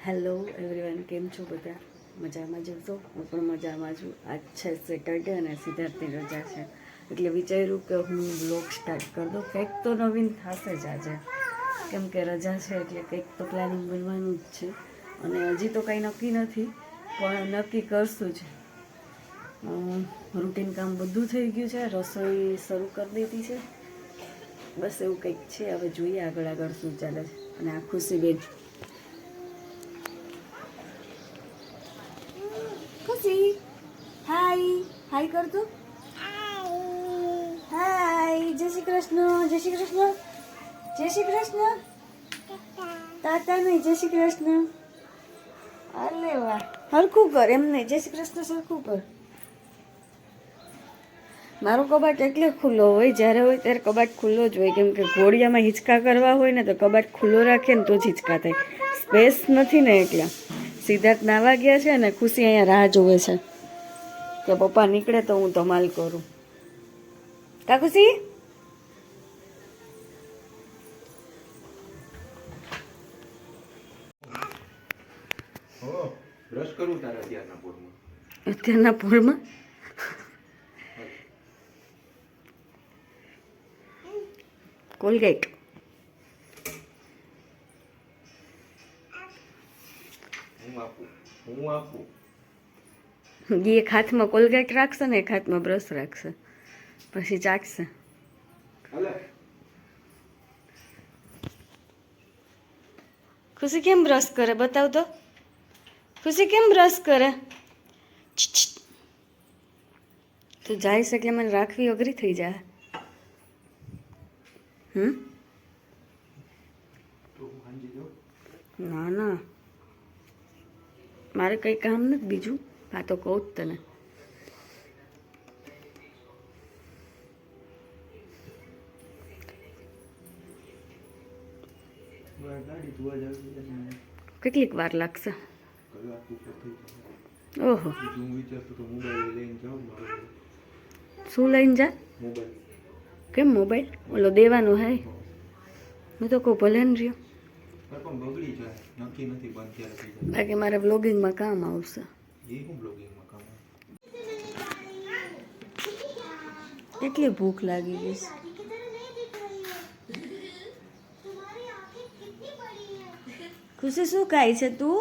Hello everyone, કેમ છો બધા? મજામાં જ છો? હું પણ મજામાં છું. આજ છે સેટરડે અને સિદ્ધાર્થની રજા છે, એટલે વિચાર્યું કે હું બ્લોગ સ્ટાર્ટ કરી દઉં. કંઈક તો નવીન થશે જ આજે, કેમ કે રજા છે એટલે કંઈક તો પ્લાનિંગ બનવાનું જ છે. અને હજી તો કાંઈ નક્કી નથી, પણ નક્કી કરશું જ. રૂટીન કામ બધું થઈ ગયું છે, રસોઈ શરૂ કરી દીધી છે, બસ એવું કંઈક છે. હવે જોઈએ આગળ આગળ શું ચાલે છે. અને આ ખુશીબેન, ખુશી હાય હાય કર તું. હાય, જય શ્રી કૃષ્ણ, જય શ્રી કૃષ્ણ, જય શ્રી કૃષ્ણ. તાતા નહીં, જય શ્રી કૃષ્ણ. અરે વાહ, હરખું કર, એમ નહીં, જય શ્રી કૃષ્ણ સરખું કર. મારો કબાટ એટલે ખુલ્લો હોય, જ્યારે હોય ત્યારે કબાટ ખુલ્લો જ હોય, કેમ કે ઘોડિયામાં હિંચકા કરવા હોય ને તો કબાટ ખુલ્લો રાખીએ ને તો જ હિંચકા થાય. સ્પેસ નથી ને એટલે. સિદ્ધાર્થ નાવા ગયા છે ને ખુશી અહીંયા રાહ જોવે છે કે પપ્પા નીકળે તો હું ધમાલ કરું. કા ખુશી? બ્રશ કરું તારા અત્યારના પોરમાં. અત્યારના પોળમાં કોલગેટ. હું આપું. એક હાથમાં કોલગેટ રાખશે ને એક હાથમાં બ્રશ રાખશે, પછી ચાટશે. હાલે. ખુશી કેમ બ્રશ કરે? બતાવ તો. ખુશી કેમ બ્રશ કરે? તું જાય છે એટલે મને રાખવી અઘરી થઈ જાય. ના ના, મારે કંઈ કામ નથી બીજું. આ તો કહું જ તને. કેટલીક વાર લાગશે? ઓહો, શું લઈને જા? કેમ મોબાઈલ? ઓલો દેવાનો હે? હું તો કહું ભલે ને રહ્યો, બાકી મારે વ્લોગિંગમાં કામ આવશે. કેટલી ભૂખ લાગી ગઈ છે. ખુશી શું ખાય છે તું?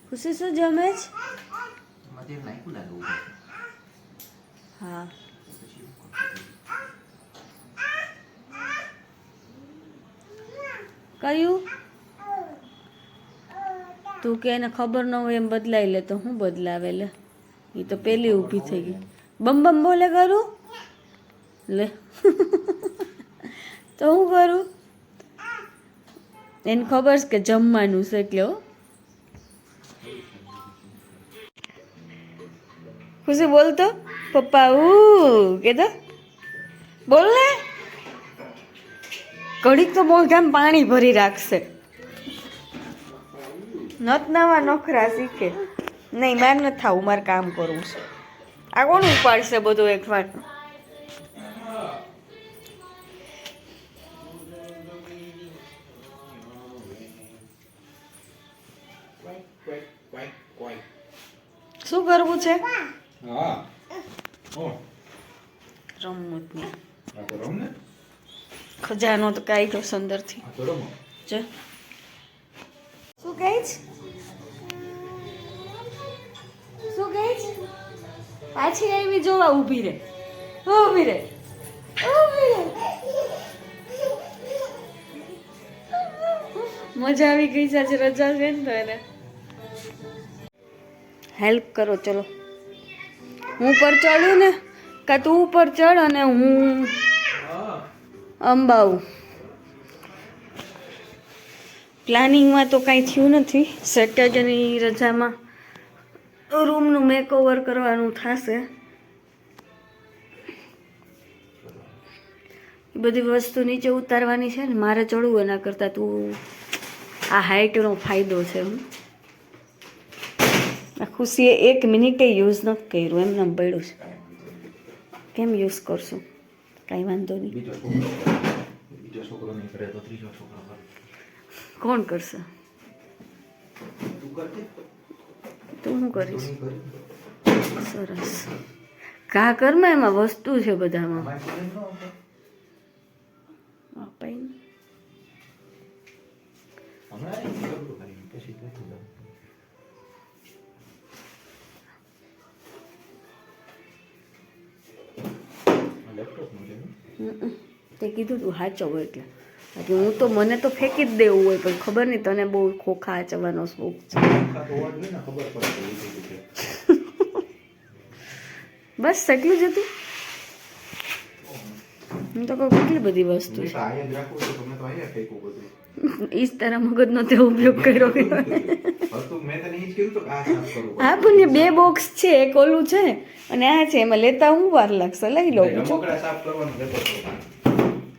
ખુશી શું જમે છે? હા, કયું? તું કે એને ખબર ન હોય એમ બદલાઈ લે તો હું બદલાવે લે. એ તો પેલી ઊભી થઈ ગઈ. બમ બમ બોલે કરું લે. તો હું કરું? એને ખબર છે કે જમવાનું છે એટલે. હો ખુશી બોલતો પપ્પા કે તો બોલ ને. ઘડીક તો મોઢામાં પાણી ભરી રાખશે. નત નવા નખરા શીખે નહીં. માર નથી થાવું, મારે કામ કરવું છે. આ કોણ ઉપાડશે બધું એકવાર? શું કરવું છે? રમવું જ નહીં. ખજાનો તો કાઢ્યો સંદરથી. જો શું કહે છે? શું કહે છે? પાછી આવી જોવા. ઊભી રે, ઊભી રે, ઊભી રે. મજા આવી ગઈ છે, આજે રજા છે ને તો એને હેલ્પ કરો. ચલો, હું ઉપર ચડું ને, કા તું ઉપર ચડ અને હું અંબાવું. પ્લાનિંગમાં તો કાંઈ થયું નથી. સેટરડેની રજામાં રૂમનું મેકઓવર કરવાનું થશે. બધી વસ્તુ નીચે ઉતારવાની છે ને મારે ચડવું. એના કરતાં તું આ હાઇટનો ફાયદો છે. આ ખુશીએ 1 મિનિટે યુઝ નથી કર્યું, એમને પડ્યું છે. કેમ યુઝ કરશું? કાંઈ વાંધો નહીં. કોણ કરશે? કરજે. તું શું કરીશ? તું કરી. સરસ. ઘા કરમાં એમાં વસ્તુ છે બધામાં. અમારે કોઈ ન આવશે. અપાય ને. હમણાં નહીં કરું ભાઈ, પછી નથી જવાનું. લેપટોપમાં છે ને? તે કીધું તું હાચવ એટલે બાકી હું તો મને તો ફેંકી જ દેવું હોય પણ ખબર નહીં તને બહુ ખોખા હાચવાનો શોખ છે. આખા તો હોવા જોઈએ ને, ખબર પડે કે લીધું છે. બસ એટલું જ હતું. હું તો કહું કેટલી બધી વસ્તુ મેં છે. તો આયા જ રાખવું તો તમે તો આયા ફેંકવું બધું. ઈ જ તારા મગજનો તે ઉપયોગ કર્યો. હતું મેં તને એ જ કીધું તો કે આ સાફ કરવું પડે. હા પણ એ 2 બોક્સ છે એક ઓલું છે અને આ છે એમાં લેતા હું વાર લાગશે લઈ લઉં બીજું. રમકડા સાફ કરવાનું રહેતો હતો.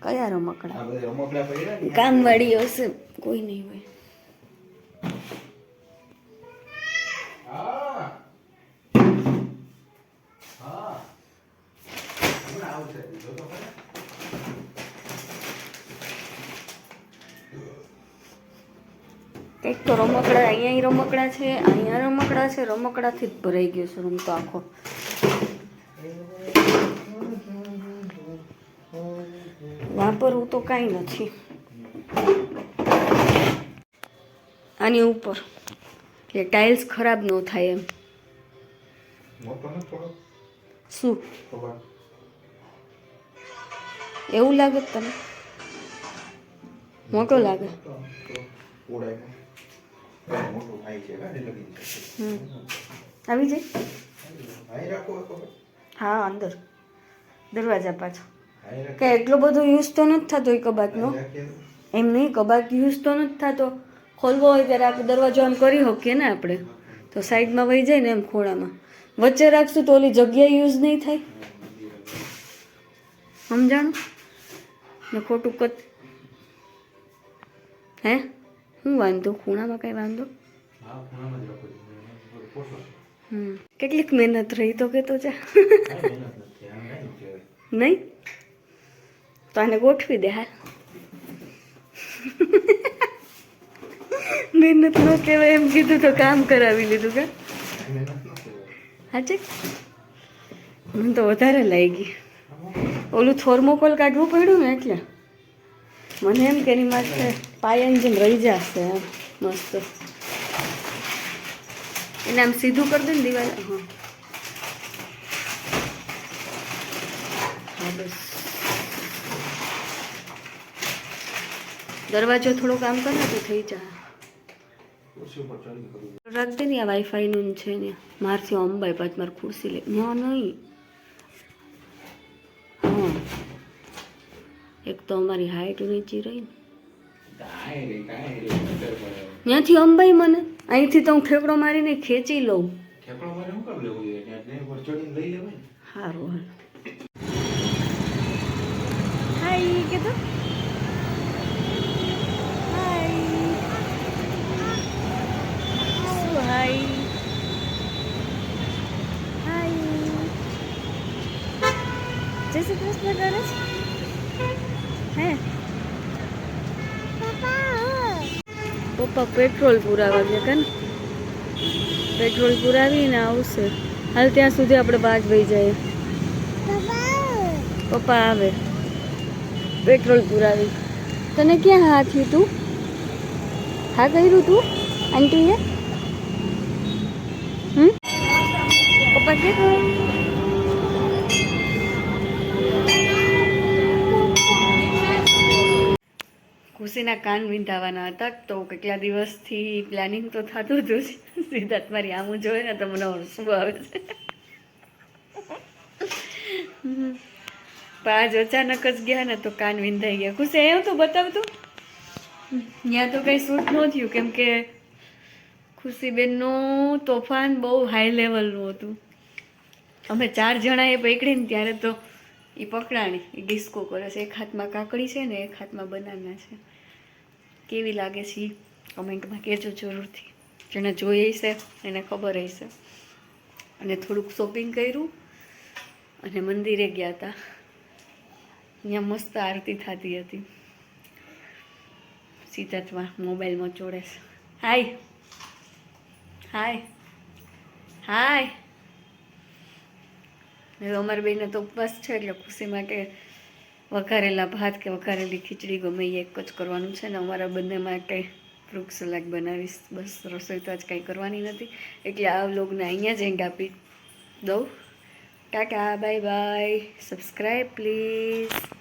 કયા રમકડા? આ બધા રમકડા પડ્યા ને, કામવાળી હશે કોઈ નહીં હોય. હા હા હમણાં આવશે જો તો ખરા. એક તો રમકડા અહીંયા રમકડા છે અહીંયા રમકડા છે રમકડાથી જ ભરાઈ ગયો છે રૂમ તો આખો. વાપરવું તો કાંઈ નથી આની ઉપર એટલે ટાઇલ્સ ખરાબ ન થાય એમ. મોટો નથી થોડો શું ખબર. એવું લાગે છે તને? મોટો લાગે. ઓડાયમાં મોટું થાય છે ગાડી લગી છે. આવી જાય. અહીં રાખો ખબર. હા અંદર દરવાજા પાછો અહીં કે એટલો બધો યુઝ તો નથી થતો એ કબાટનો. રાખીએ. એમ નહીં કબાટ યુઝ તો નથી થતો. ખોલવો હોય ત્યારે આપણે દરવાજો આમ કરી શકીએ ને આપણે તો સાઈડમાં વહી જાય ને એમ ખોળામાં. વચ્ચે રાખશું તો ઓલી જગ્યા યુઝ નહીં થાય. સમજાણું ને ખોટું કત હે શું વાંધો ખૂણામાં કાંઈ વાંધો? હા ખૂણામાં જ રાખો છો. પોસો કેટલીક મહેનત રહી તો કે તો જા કાંઈ મહેનત નથી. આમ નહીં કહેવાય. નહીં તો આને ગોઠવી દે હાલ. મહેનત ન કહેવાય એમ કીધું તો કામ કરાવી લીધું કે મહેનત ન કહેવાય. હાચે મને તો વધારે લાગી. ઓલું થોર્મોકોલ કાઢવું પડ્યું ને એટલે મને એમ કે એની માથે પાયાની જેમ રહી જશે એમ મસ્ત. એને આમ સીધું કરી દે ને દિવાલ. હા હા બસ દરવાજો થોડો કામ કરે તો થઈ જાય. ખુરશી ઉપર ચડી કરું. રાખ દે ને આ વાઈફાઈનું છે ને મારથી અંબાઈ પાછ મારી ખુરશી લે ના નહીં. હા એક તો અમારી હાઈટ નીચી રહી ને કાંઈ રે નજર પડે. ત્યાંથી અંબાઈ મને અહીંથી તો હું ઠેકડો મારીને ખેંચી લઉં. ઠેકડો મારે શું કામ લેવું જોઈએ? ત્યાં ઉપર ચડીને લઈ લેવાય ને. સારું હાલ હાય કીધું હાય શું હાય હાય જય શ્રી કૃષ્ણ કરે છે હે પપ્પા પેટ્રોલ પુરાવા ગયા કે ને પેટ્રોલ પુરાવીને આવશે. હાલ ત્યાં સુધી આપણે બાજ વહી જાય. પપ્પા આવે પેટ્રોલ પુરાવી. તને ક્યાં હા થયું તું? હા કર્યું તું આંટીએ? પપ્પા કે ખુશીના કાન વિંધાવાના હતા તો કેટલા દિવસથી પ્લાનિંગ તો થતું હતું સિદ્ધાર્થ મારી આમું જોયે ને તો મને હસવું આવે છે. પણ આજ અચાનક જ ગયા ને તો કાન વિંધાઈ ગયા. ખુશી એવું તો બતાવતું ત્યાં તો કંઈ શૂટ ન થયું કેમ કે ખુશીબેનનું તોફાન બહુ હાઈ લેવલનું હતું. અમે 4 જણાએ પકડીને ત્યારે તો એ પકડાણી એ ડિસ્કો કરે છે. એક હાથમાં કાકડી છે ને એક હાથમાં બનાના છે. કેવી લાગે છે એ કમેન્ટમાં કહેજો જરૂરથી. જેને જોઈ હશે એને ખબર હશે. અને થોડુંક શોપિંગ કર્યું અને મંદિરે ગયા હતા. અહીંયા મસ્ત આરતી થતી હતી. સિદ્ધાર્થમાં મોબાઈલમાં ચોડે છે. હાય હાય હાય. હવે અમારા બેને તો ઉપવાસ છે એટલે ખુશી માટે વઘારેલા ભાત કે વઘારેલી ખીચડી ગમે એ એક જ કરવાનું છે ને અમારા બંને માટે ફ્રૂટ સલાડ બનાવીશ. બસ રસોઈ તો આજ કંઈ કરવાની નથી એટલે આ વ્લોગને અહીંયા જ એન્ડ આપી દઉં. Tata bye bye. Subscribe please.